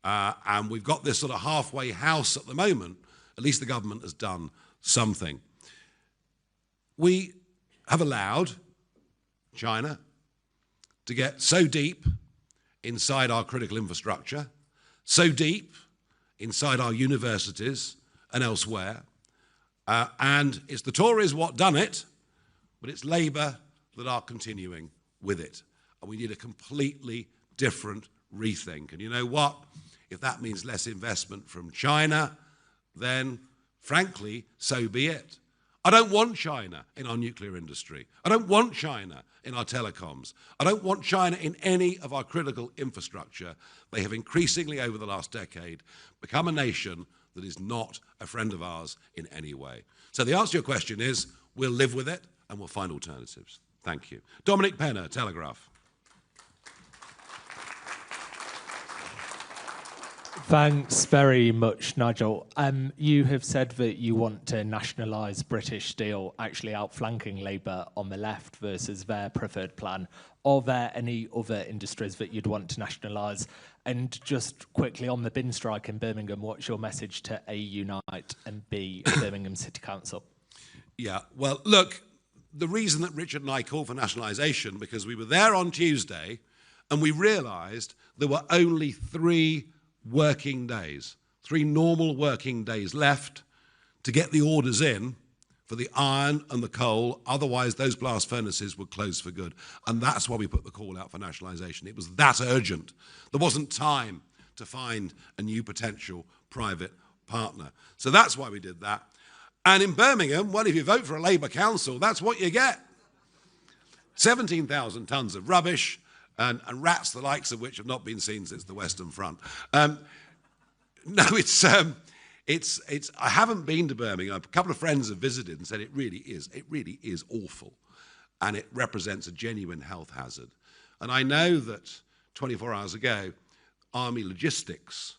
[SPEAKER 2] And we've got this sort of halfway house at the moment. At least the government has done something. We have allowed China to get so deep inside our critical infrastructure, so deep inside our universities and elsewhere. And it's the Tories what done it, but it's Labour that are continuing with it. And we need a completely different rethink. And you know what? If that means less investment from China, then frankly, so be it. I don't want China in our nuclear industry. I don't want China in our telecoms. I don't want China in any of our critical infrastructure. They have increasingly, over the last decade, become a nation that is not a friend of ours in any way. So the answer to your question is, we'll live with it and we'll find alternatives. Thank you. Dominic Penner, Telegraph.
[SPEAKER 7] Thanks very much, Nigel. You have said that you want to nationalise British Steel, actually outflanking Labour on the left versus their preferred plan. Are there any other industries that you'd want to nationalise? And just quickly on the bin strike in Birmingham, what's your message to A, Unite, and B, Birmingham City Council?
[SPEAKER 2] Yeah, well, look, the reason that Richard and I called for nationalisation, because we were there on Tuesday and we realised there were only 3 working days, 3 normal working days left to get the orders in for the iron and the coal. Otherwise, those blast furnaces would close for good. And that's why we put the call out for nationalisation. It was that urgent. There wasn't time to find a new potential private partner. So that's why we did that. And in Birmingham, well, if you vote for a Labour council, that's what you get. 17,000 tonnes of rubbish, and rats the likes of which have not been seen since the Western Front. No, I haven't been to Birmingham. A couple of friends have visited and said it really is awful. And it represents a genuine health hazard. And I know that 24 hours ago, Army logistics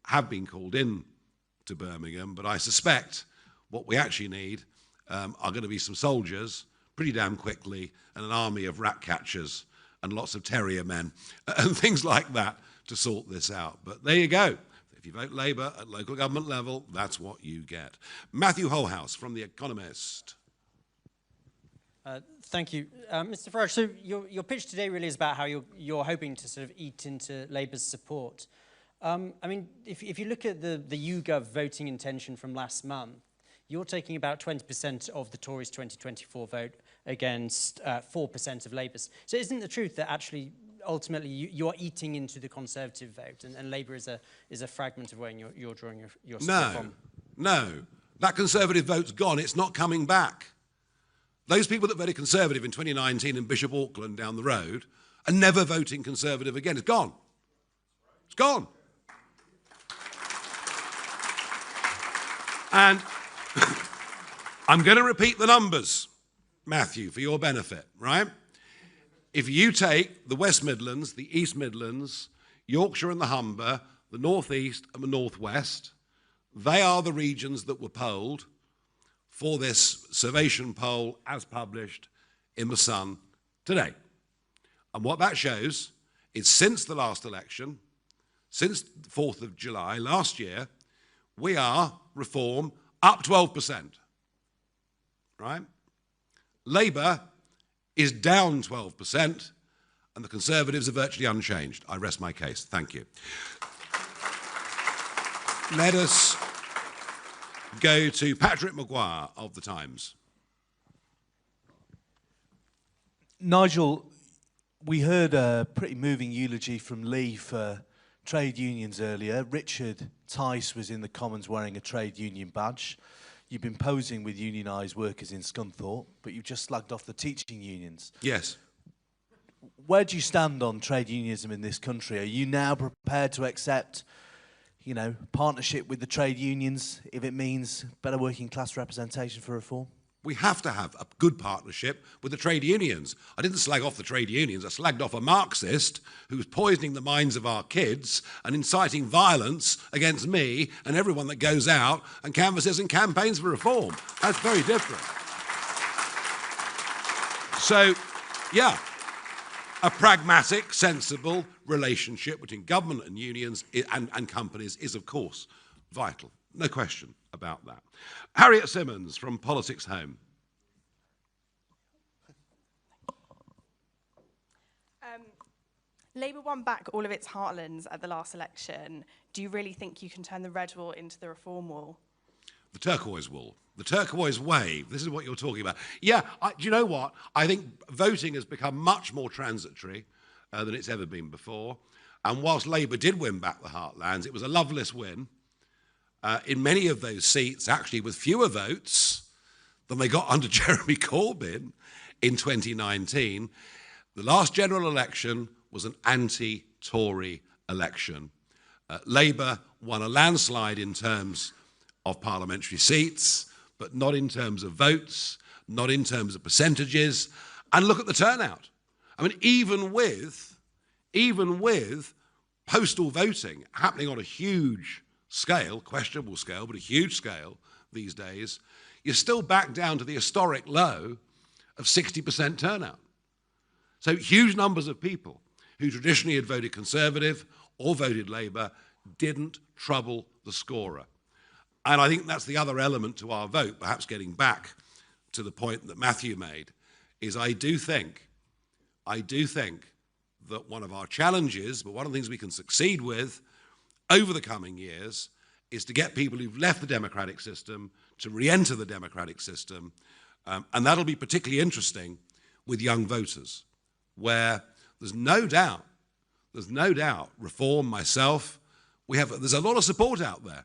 [SPEAKER 2] have been called in to Birmingham, but I suspect what we actually need are going to be some soldiers pretty damn quickly and an army of rat catchers and lots of terrier men and things like that to sort this out. But there you go. If you vote Labour at local government level, that's what you get. Matthew Holhouse from The Economist.
[SPEAKER 8] Thank you. Mr Farage, so your pitch today really is about how you're hoping to sort of eat into Labour's support. I mean, if you look at the YouGov voting intention from last month, you're taking about 20% of the Tories' 2024 vote against 4% of Labour's. So isn't the truth that actually ultimately you are eating into the Conservative vote, and Labour is a fragment of where you're drawing your split from.
[SPEAKER 2] No. That Conservative vote's gone. It's not coming back. Those people that voted Conservative in 2019 in Bishop Auckland down the road are never voting Conservative again. It's gone. It's gone. And I'm going to repeat the numbers, Matthew, for your benefit, right? If you take the West Midlands, the East Midlands, Yorkshire and the Humber, the North East and the North West, they are the regions that were polled for this Survation poll as published in The Sun today. And what that shows is since the last election, since the 4th of July last year, we are, Reform, up 12%, right? Labour is down 12%, and the Conservatives are virtually unchanged. I rest my case. Thank you. Let us go to Patrick Maguire of The Times.
[SPEAKER 9] Nigel, we heard a pretty moving eulogy from Lee for trade unions earlier. Richard Tice was in the Commons wearing a trade union badge. You've been posing with unionised workers in Scunthorpe, but you've just slagged off the teaching unions.
[SPEAKER 2] Yes.
[SPEAKER 9] Where do you stand on trade unionism in this country? Are you now prepared to accept, you know, partnership with the trade unions if it means better working class representation for reform?
[SPEAKER 2] We have to have a good partnership with the trade unions. I didn't slag off the trade unions, I slagged off a Marxist who was poisoning the minds of our kids and inciting violence against me and everyone that goes out and canvasses and campaigns for reform. That's very different. So, yeah, a pragmatic, sensible relationship between government and unions and companies is, of course, vital. No question about that. Harriet Simmons from Politics Home.
[SPEAKER 10] Labour won back all of its heartlands at the last election. Do you really think you can turn the red wall into the reform wall?
[SPEAKER 2] The turquoise wall. The turquoise wave. This is what you're talking about. Yeah, do you know what? I think voting has become much more transitory than it's ever been before. And whilst Labour did win back the heartlands, it was a loveless win. In many of those seats, actually with fewer votes than they got under Jeremy Corbyn in 2019. The last general election was an anti-Tory election. Labour won a landslide in terms of parliamentary seats, but not in terms of votes, not in terms of percentages. And look at the turnout. I mean, even with postal voting happening on a huge scale, questionable scale, but a huge scale these days, you're still back down to the historic low of 60% turnout. So huge numbers of people who traditionally had voted Conservative or voted Labour didn't trouble the scorer. And I think that's the other element to our vote, perhaps getting back to the point that Matthew made, is I do think that one of our challenges, but one of the things we can succeed with over the coming years, is to get people who've left the democratic system to re-enter the democratic system. And that'll be particularly interesting with young voters, where there's no doubt, Reform, myself, there's a lot of support out there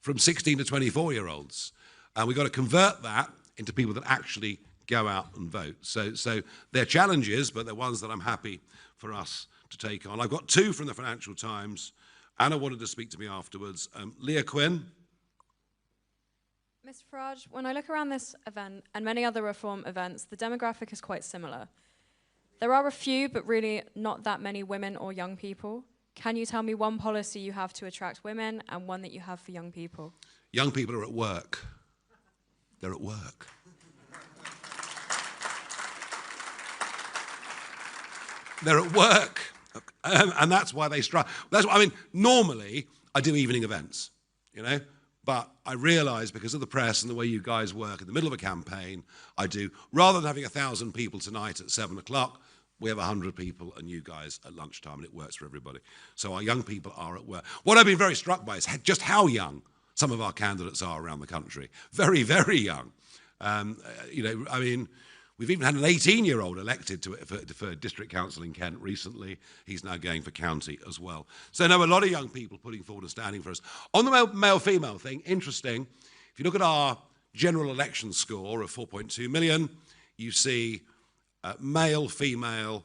[SPEAKER 2] from 16 to 24-year-olds. And we've got to convert that into people that actually go out and vote. So they're challenges, but they're ones that I'm happy for us to take on. I've got two from the Financial Times. Anna wanted to speak to me afterwards. Leah Quinn.
[SPEAKER 11] Mr. Farage, when I look around this event and many other reform events, the demographic is quite similar. There are a few, but really not that many women or young people. Can you tell me one policy you have to attract women and one that you have for young people?
[SPEAKER 2] Young people are at work. They're at work. They're at work. And that's why they struggle. Normally, I do evening events, you know, but I realise because of the press and the way you guys work in the middle of a campaign, rather than having 1,000 people tonight at 7 o'clock, we have 100 people and you guys at lunchtime, and it works for everybody. So our young people are at work. What I've been very struck by is just how young some of our candidates are around the country. Very, very young. We've even had an 18-year-old elected for district council in Kent recently. He's now going for county as well. So no, a lot of young people putting forward and standing for us. On the male-female thing, interesting. If you look at our general election score of 4.2 million, you see male, female,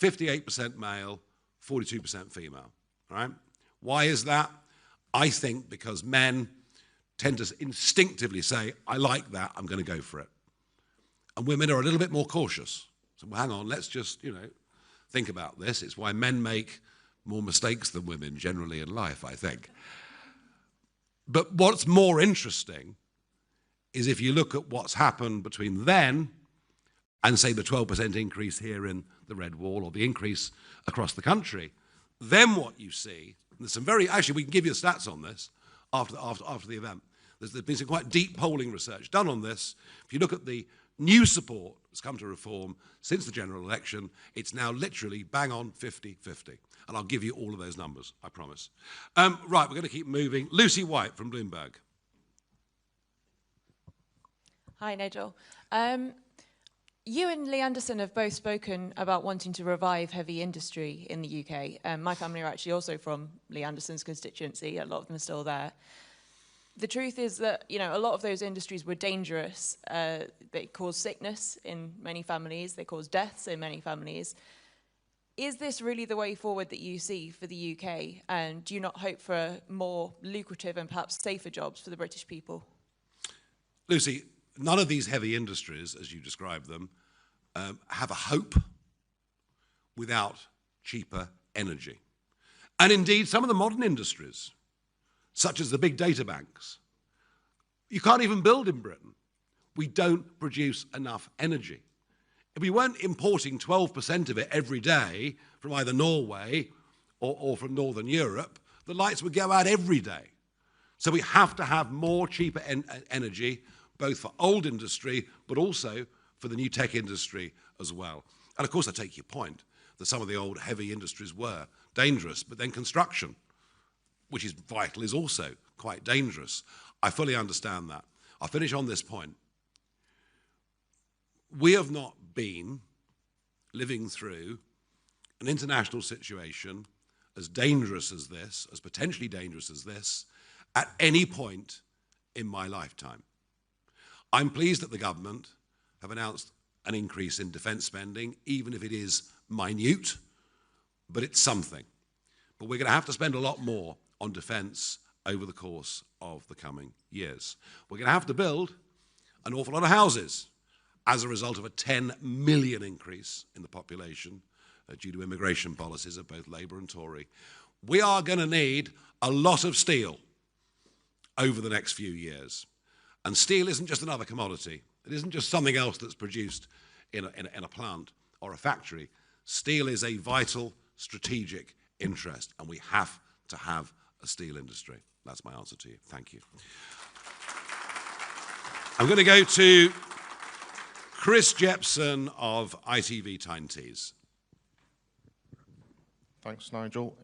[SPEAKER 2] 58% male, 42% female. All right? Why is that? I think because men tend to instinctively say, I like that, I'm going to go for it. And women are a little bit more cautious. So well, hang on, let's just, think about this. It's why men make more mistakes than women generally in life, I think. But what's more interesting is if you look at what's happened between then and, say, the 12% increase here in the Red Wall or the increase across the country, then what you see, and there's some actually we can give you the stats on this after the event. There's been some quite deep polling research done on this. If you look at the new support that's come to reform since the general election, it's now literally bang on 50-50. And I'll give you all of those numbers, I promise. Right, we're going to keep moving. Lucy White from Bloomberg.
[SPEAKER 12] Hi, Nigel. You and Lee Anderson have both spoken about wanting to revive heavy industry in the UK. My family are actually also from Lee Anderson's constituency. A lot of them are still there. The truth is that, a lot of those industries were dangerous. They cause sickness in many families. They cause deaths in many families. Is this really the way forward that you see for the UK? And do you not hope for more lucrative and perhaps safer jobs for the British people?
[SPEAKER 2] Lucy, none of these heavy industries, as you describe them, have a hope without cheaper energy. And indeed, some of the modern industries, such as the big data banks, you can't even build in Britain. We don't produce enough energy. If we weren't importing 12% of it every day from either Norway or from Northern Europe, the lights would go out every day. So we have to have more cheaper energy, both for old industry, but also for the new tech industry as well. And of course, I take your point that some of the old heavy industries were dangerous, but then construction, which is vital, is also quite dangerous. I fully understand that. I'll finish on this point. We have not been living through an international situation as dangerous as this, as potentially dangerous as this, at any point in my lifetime. I'm pleased that the government have announced an increase in defence spending, even if it is minute, but it's something. But we're going to have to spend a lot more on defence over the course of the coming years. We're going to have to build an awful lot of houses as a result of a 10 million increase in the population due to immigration policies of both Labour and Tory. We are going to need a lot of steel over the next few years. And steel isn't just another commodity. It isn't just something else that's produced in a plant or a factory. Steel is a vital strategic interest, and we have to have a steel industry. That's my answer to you. Thank you. I'm going to go to Chris Jepson of ITV Tyne Tees.
[SPEAKER 13] Thanks, Nigel.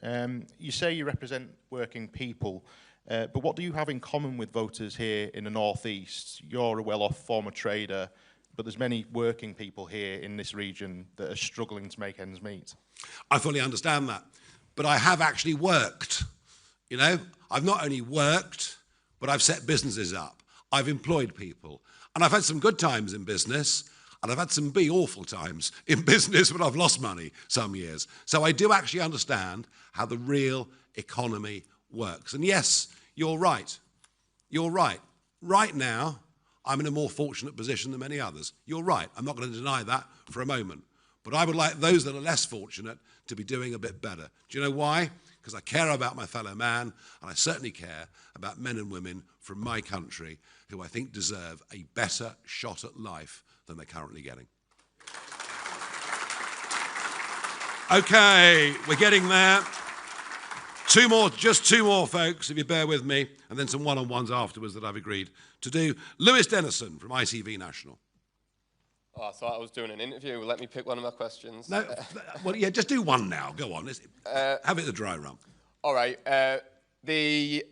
[SPEAKER 13] You say you represent working people, but what do you have in common with voters here in the North East? You're a well-off former trader, but there's many working people here in this region that are struggling to make ends meet.
[SPEAKER 2] I fully understand that, but I have actually worked. I've not only worked, but I've set businesses up. I've employed people, and I've had some good times in business, and I've had some awful times in business when I've lost money some years. So I do actually understand how the real economy works. And yes, you're right. You're right. Right now, I'm in a more fortunate position than many others. You're right. I'm not going to deny that for a moment. But I would like those that are less fortunate to be doing a bit better. Do you know why? Because I care about my fellow man, and I certainly care about men and women from my country who I think deserve a better shot at life than they're currently getting. Okay, we're getting there. Just two more, folks, if you bear with me, and then some one-on-ones afterwards that I've agreed to do. Lewis Dennison from ITV National.
[SPEAKER 14] Oh, I thought I was doing an interview. Let me pick one of my questions.
[SPEAKER 2] No, well, yeah, just do one now. Go on. Have it the dry run.
[SPEAKER 14] All right. The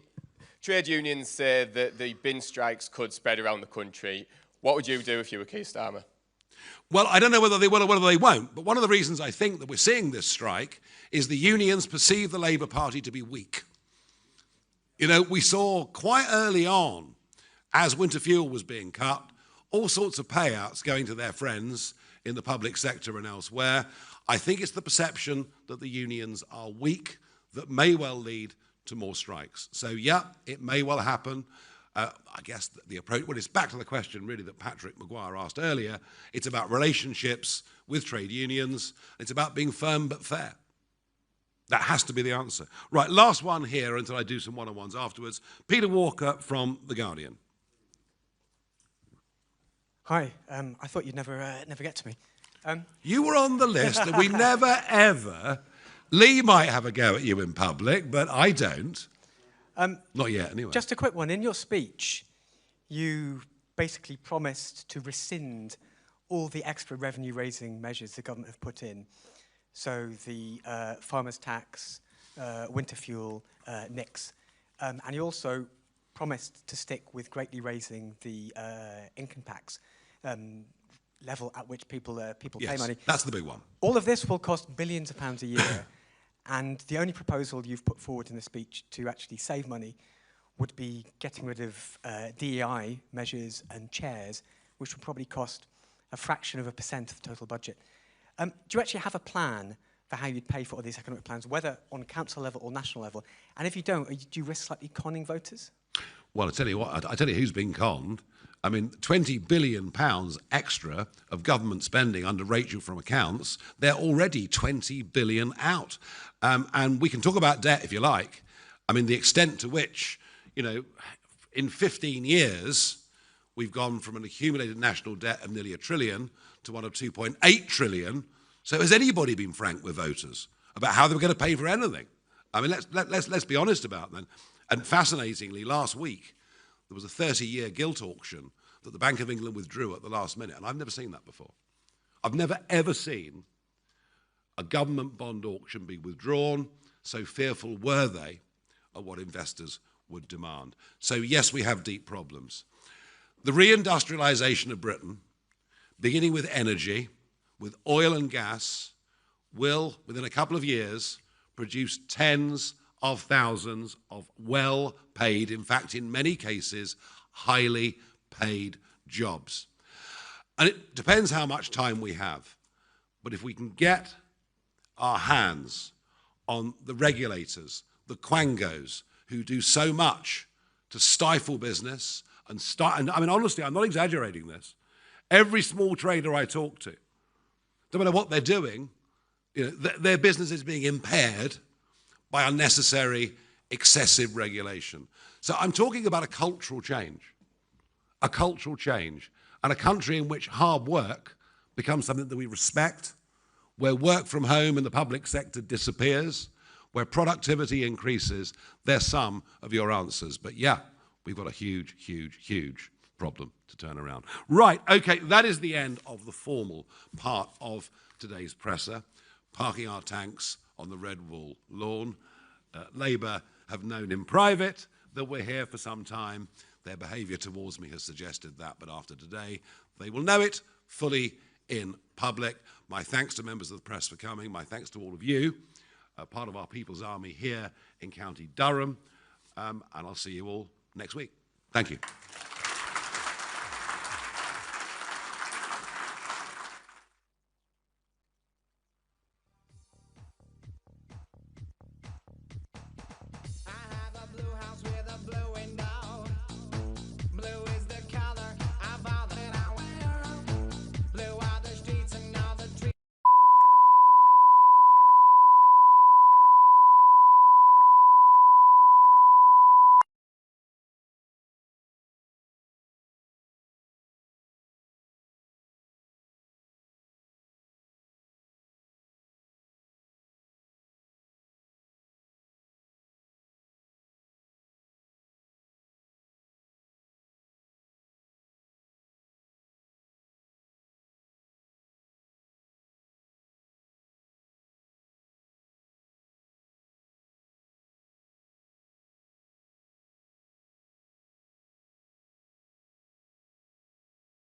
[SPEAKER 14] trade unions say that the bin strikes could spread around the country. What would you do if you were Keir Starmer?
[SPEAKER 2] Well, I don't know whether they will or whether they won't, but one of the reasons I think that we're seeing this strike is the unions perceive the Labour Party to be weak. You know, we saw quite early on, as winter fuel was being cut, all sorts of payouts going to their friends in the public sector and elsewhere. I think it's the perception that the unions are weak that may well lead to more strikes. So, yeah, it may well happen. I guess the approach, well, it's back to the question really that Patrick Maguire asked earlier. It's about relationships with trade unions. It's about being firm but fair. That has to be the answer. Right, last one here until I do some one-on-ones afterwards. Peter Walker from The Guardian.
[SPEAKER 15] Hi, I thought you'd never get to me.
[SPEAKER 2] You were on the list and we never ever, Lee might have a go at you in public, but I don't. Not yet, anyway.
[SPEAKER 15] Just a quick one. In your speech, you basically promised to rescind all the extra revenue-raising measures the government have put in. So the farmers' tax, winter fuel, NICs. And you also promised to stick with greatly raising the income tax level at which people pay money.
[SPEAKER 2] That's the big one.
[SPEAKER 15] All of this will cost billions of pounds a year. And the only proposal you've put forward in the speech to actually save money would be getting rid of DEI measures and chairs, which would probably cost a fraction of a % of the total budget. Do you actually have a plan for how you'd pay for all these economic plans, whether on council level or national level? And if you don't, do you risk slightly conning voters?
[SPEAKER 2] Well, I tell you what, I tell you who's been conned. I mean, £20 billion extra of government spending under Rachel from accounts. They're already 20 billion out. And we can talk about debt if you like. I mean, the extent to which, you know, in 15 years, we've gone from an accumulated national debt of nearly £1 trillion to one of 2.8 trillion. So has anybody been frank with voters about how they were going to pay for anything? I mean, let's be honest about that. And fascinatingly, last week, there was a 30-year gilt auction that the Bank of England withdrew at the last minute, and I've never seen that before. I've never, ever seen a government bond auction be withdrawn, so fearful were they of what investors would demand. So yes, we have deep problems. The reindustrialisation of Britain, beginning with energy, with oil and gas, will, within a couple of years, produce tens of thousands of well-paid, in fact, in many cases, highly paid jobs. And it depends how much time we have. But if we can get our hands on the regulators, the quangos, who do so much to stifle business and I mean, honestly, I'm not exaggerating this. Every small trader I talk to, no matter what they're doing, you know, their business is being impaired by unnecessary, excessive regulation. So I'm talking about a cultural change, and a country in which hard work becomes something that we respect, where work from home in the public sector disappears, where productivity increases. They're some of your answers. But yeah, we've got a huge, huge, huge problem to turn around. Right, okay, that is the end of the formal part of today's presser. Parking our tanks on the Red Wall lawn. Labour have known in private that we're here for some time. Their behaviour towards me has suggested that, but after today, they will know it fully in public. My thanks to members of the press for coming. My thanks to all of you, part of our People's Army here in County Durham. And I'll see you all next week. Thank you.